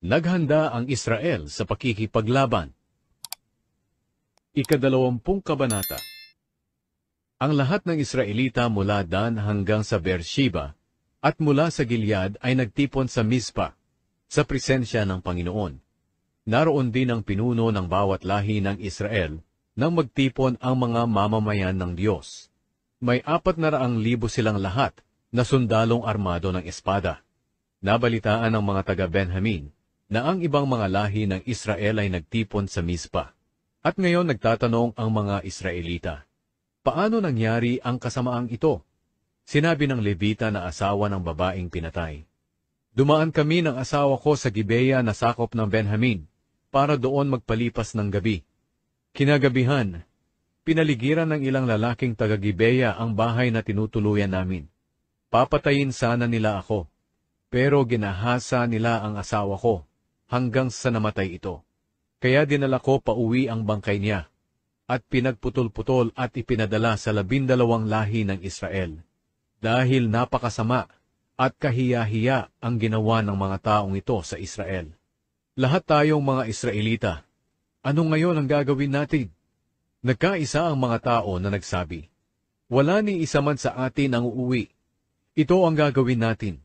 Naghanda ang Israel sa pakikipaglaban. Ikadalawampung kabanata. Ang lahat ng Israelita mula Dan hanggang sa Beersheba at mula sa Gilead ay nagtipon sa Mizpa, sa presensya ng Panginoon. Naroon din ang pinuno ng bawat lahi ng Israel nang magtipon ang mga mamamayan ng Diyos. May 400,000 silang lahat na sundalong armado ng espada. Nabalitaan ng mga taga-Benjamin na ang ibang mga lahi ng Israel ay nagtipon sa Mizpa. At ngayon nagtatanong ang mga Israelita, paano nangyari ang kasamaang ito? Sinabi ng Levita na asawa ng babaeng pinatay, dumaan kami ng asawa ko sa Gibeya na sakop ng Benjamin, para doon magpalipas ng gabi. Kinagabihan, pinaligiran ng ilang lalaking taga-Gibeya ang bahay na tinutuluyan namin. Papatayin sana nila ako, pero ginahasa nila ang asawa ko, hanggang sa namatay ito. Kaya dinala ko pauwi ang bangkay niya, at pinagputol-putol at ipinadala sa 12 lahi ng Israel. Dahil napakasama at kahiya-hiya ang ginawa ng mga taong ito sa Israel. Lahat tayong mga Israelita, ano ngayon ang gagawin natin? Nagkaisa ang mga tao na nagsabi, wala ni isa man sa atin ang uuwi. Ito ang gagawin natin.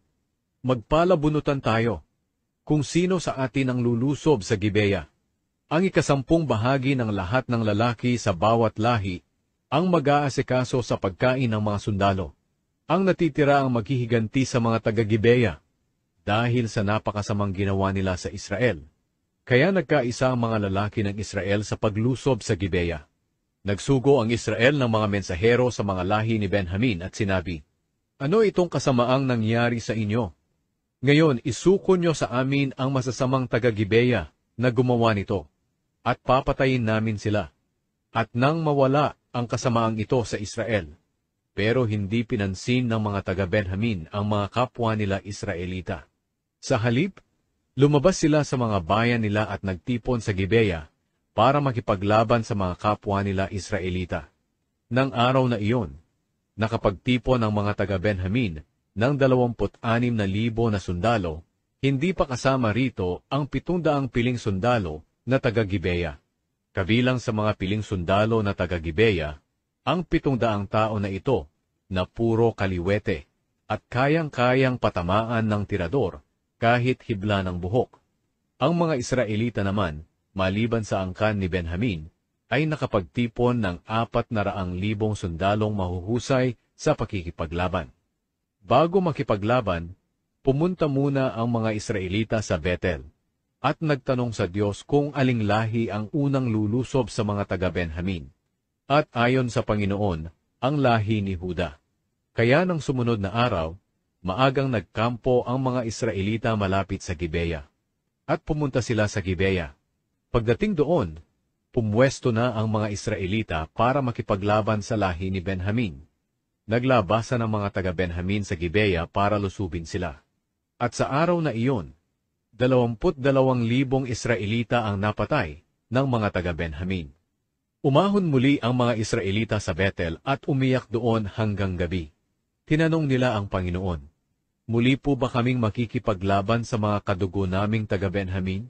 Magpalabunutan tayo. Kung sino sa atin ang lulusob sa Gibeya, ang 10 bahagi ng lahat ng lalaki sa bawat lahi ang mag-aasikaso sa pagkain ng mga sundalo. Ang natitira ang maghihiganti sa mga taga-Gibeya dahil sa napakasamang ginawa nila sa Israel. Kaya nagkaisa ang mga lalaki ng Israel sa paglusob sa Gibeya. Nagsugo ang Israel ng mga mensahero sa mga lahi ni Benjamin at sinabi, ano itong kasamaang nangyari sa inyo? Ngayon, isuko nyo sa amin ang masasamang taga-Gibeya na gumawa nito, at papatayin namin sila. At nang mawala ang kasamaang ito sa Israel, pero hindi pinansin ng mga taga-Benjamin ang mga kapwa nila Israelita. Sa halip, lumabas sila sa mga bayan nila at nagtipon sa Gibeya para makipaglaban sa mga kapwa nila Israelita. Nang araw na iyon, nakapagtipon ang mga taga-Benjamin ng 26,000 na sundalo, hindi pa kasama rito ang 700 piling sundalo na taga-Gibeya. Kabilang sa mga piling sundalo na taga-Gibeya, ang 700 tao na ito na puro kaliwete at kayang-kayang patamaan ng tirador kahit hibla ng buhok. Ang mga Israelita naman, maliban sa angkan ni Benjamin, ay nakapagtipon ng 400,000 sundalong mahuhusay sa pakikipaglaban. Bago makipaglaban, pumunta muna ang mga Israelita sa Betel at nagtanong sa Diyos kung aling lahi ang unang lulusob sa mga taga-Benjamin. At ayon sa Panginoon, ang lahi ni Huda. Kaya nang sumunod na araw, maagang nagkampo ang mga Israelita malapit sa Gibeya. At pumunta sila sa Gibeya. Pagdating doon, pumwesto na ang mga Israelita para makipaglaban sa lahi ni Benjamin. Naglabasan ang mga taga-Benjamin sa Gibeya para lusubin sila. At sa araw na iyon, 22,000 Israelita ang napatay ng mga taga-Benjamin. Umahon muli ang mga Israelita sa Betel at umiyak doon hanggang gabi. Tinanong nila ang Panginoon, muli po ba kaming makikipaglaban sa mga kadugo naming taga-Benjamin?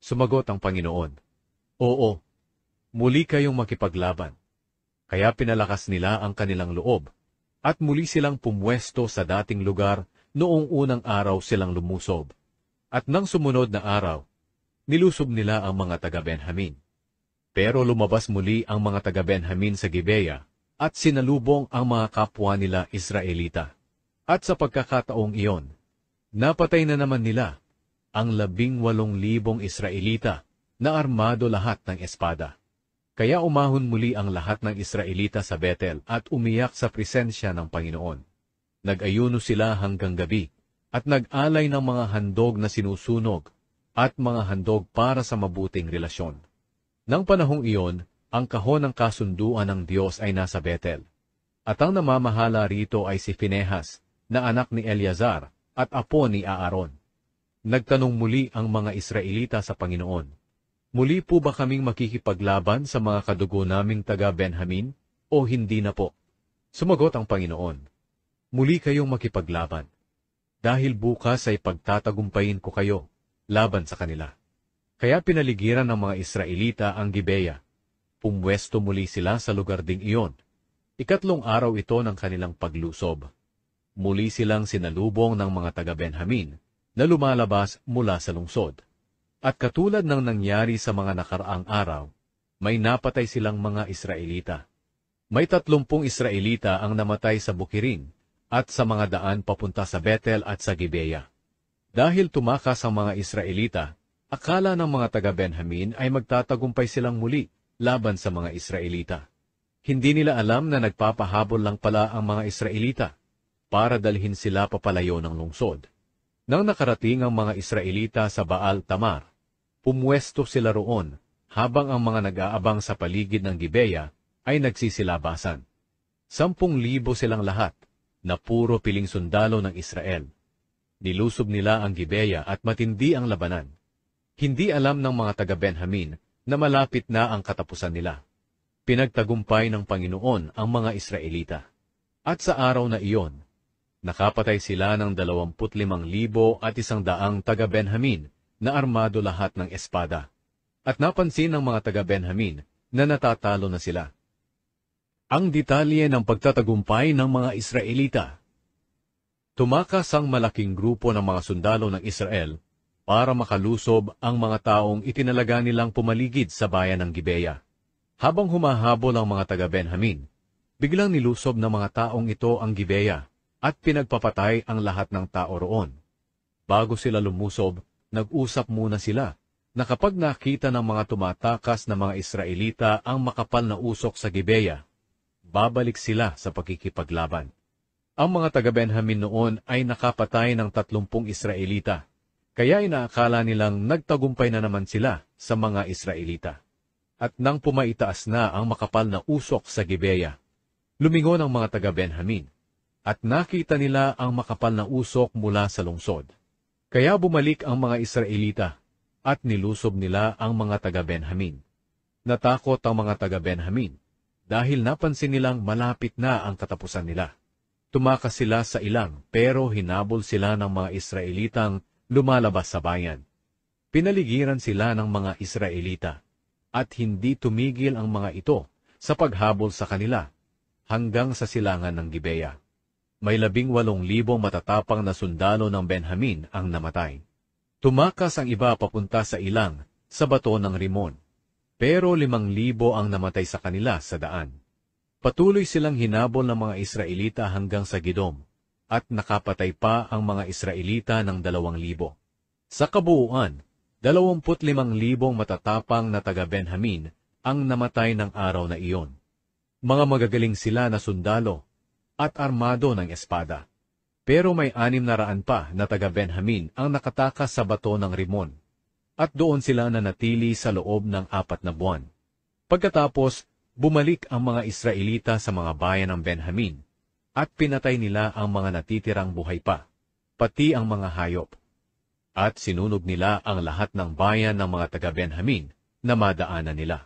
Sumagot ang Panginoon, oo, muli kayong makipaglaban. Kaya pinalakas nila ang kanilang loob, at muli silang pumwesto sa dating lugar noong unang araw silang lumusob. At nang sumunod na araw, nilusob nila ang mga taga-Benjamin. Pero lumabas muli ang mga taga-Benjamin sa Gibeya at sinalubong ang mga kapwa nila Israelita. At sa pagkakataong iyon, napatay na naman nila ang 18,000 Israelita na armado lahat ng espada. Kaya umahon muli ang lahat ng Israelita sa Betel at umiyak sa presensya ng Panginoon. Nag-ayuno sila hanggang gabi at nag-alay ng mga handog na sinusunog at mga handog para sa mabuting relasyon. Nang panahong iyon, ang kahon ng kasunduan ng Diyos ay nasa Betel. At ang namamahala rito ay si Finehas, na anak ni Eleazar at apo ni Aaron. Nagtanong muli ang mga Israelita sa Panginoon, muli po ba kaming makikipaglaban sa mga kadugo naming taga-Benjamin o hindi na po? Sumagot ang Panginoon, muli kayong makipaglaban. Dahil bukas ay pagtatagumpayin ko kayo, laban sa kanila. Kaya pinaligiran ng mga Israelita ang Gibeya. Pumwesto muli sila sa lugar ding iyon. Ikatlong araw ito ng kanilang paglusob. Muli silang sinalubong ng mga taga-Benjamin na lumalabas mula sa lungsod. At katulad ng nangyari sa mga nakaraang araw, may napatay silang mga Israelita. May 30 Israelita ang namatay sa bukirin at sa mga daan papunta sa Bethel at sa Gibeya. Dahil tumakas ang mga Israelita, akala ng mga taga-Benjamin ay magtatagumpay silang muli laban sa mga Israelita. Hindi nila alam na nagpapahabol lang pala ang mga Israelita para dalhin sila papalayo ng lungsod. Nang nakarating ang mga Israelita sa Baal Tamar, pumwesto sila roon habang ang mga nag-aabang sa paligid ng Gibeya ay nagsisilabasan. 10,000 silang lahat na puro piling sundalo ng Israel. Nilusob nila ang Gibeya at matindi ang labanan. Hindi alam ng mga taga-Benjamin na malapit na ang katapusan nila. Pinagtagumpay ng Panginoon ang mga Israelita. At sa araw na iyon, nakapatay sila ng 25,100 taga-Benjamin na armado lahat ng espada. At napansin ng mga taga-Benjamin na natatalo na sila. Ang detalye ng pagtatagumpay ng mga Israelita. Tumakas ang malaking grupo ng mga sundalo ng Israel para makalusob ang mga taong itinalaga nilang pumaligid sa bayan ng Gibeya. Habang humahabol ang mga taga-Benjamin, biglang nilusob ng mga taong ito ang Gibeya at pinagpapatay ang lahat ng tao roon. Bago sila lumusob, nag-usap muna sila na kapag nakita ng mga tumatakas na mga Israelita ang makapal na usok sa Gibeya, babalik sila sa pagkikipaglaban. Ang mga taga-Benjamin noon ay nakapatay ng 30 Israelita, kaya inaakala nilang nagtagumpay na naman sila sa mga Israelita. At nang pumaitaas na ang makapal na usok sa Gibeya, lumingon ang mga taga-Benjamin, at nakita nila ang makapal na usok mula sa lungsod. Kaya bumalik ang mga Israelita, at nilusob nila ang mga taga-Benjamin. Natakot ang mga taga-Benjamin, dahil napansin nilang malapit na ang katapusan nila. Tumakas sila sa ilang, pero hinabol sila ng mga Israelitang lumalabas sa bayan. Pinaligiran sila ng mga Israelita, at hindi tumigil ang mga ito sa paghabol sa kanila, hanggang sa silangan ng Gibeya. May 18,000 matatapang na sundalo ng Benjamin ang namatay. Tumakas ang iba papunta sa ilang, sa bato ng Rimon, pero 5,000 ang namatay sa kanila sa daan. Patuloy silang hinabol ng mga Israelita hanggang sa Gidom, at nakapatay pa ang mga Israelita ng 2,000. Sa kabuuan, 25,000 matatapang na taga-Benjamin ang namatay ng araw na iyon. Mga magagaling sila na sundalo at armado ng espada. Pero may 600 pa na taga-Benjamin ang nakatakas sa bato ng Rimon, at doon sila nanatili sa loob ng 4 na buwan. Pagkatapos, bumalik ang mga Israelita sa mga bayan ng Benjamin, at pinatay nila ang mga natitirang buhay pa, pati ang mga hayop. At sinunog nila ang lahat ng bayan ng mga taga-Benjamin na madaanan nila.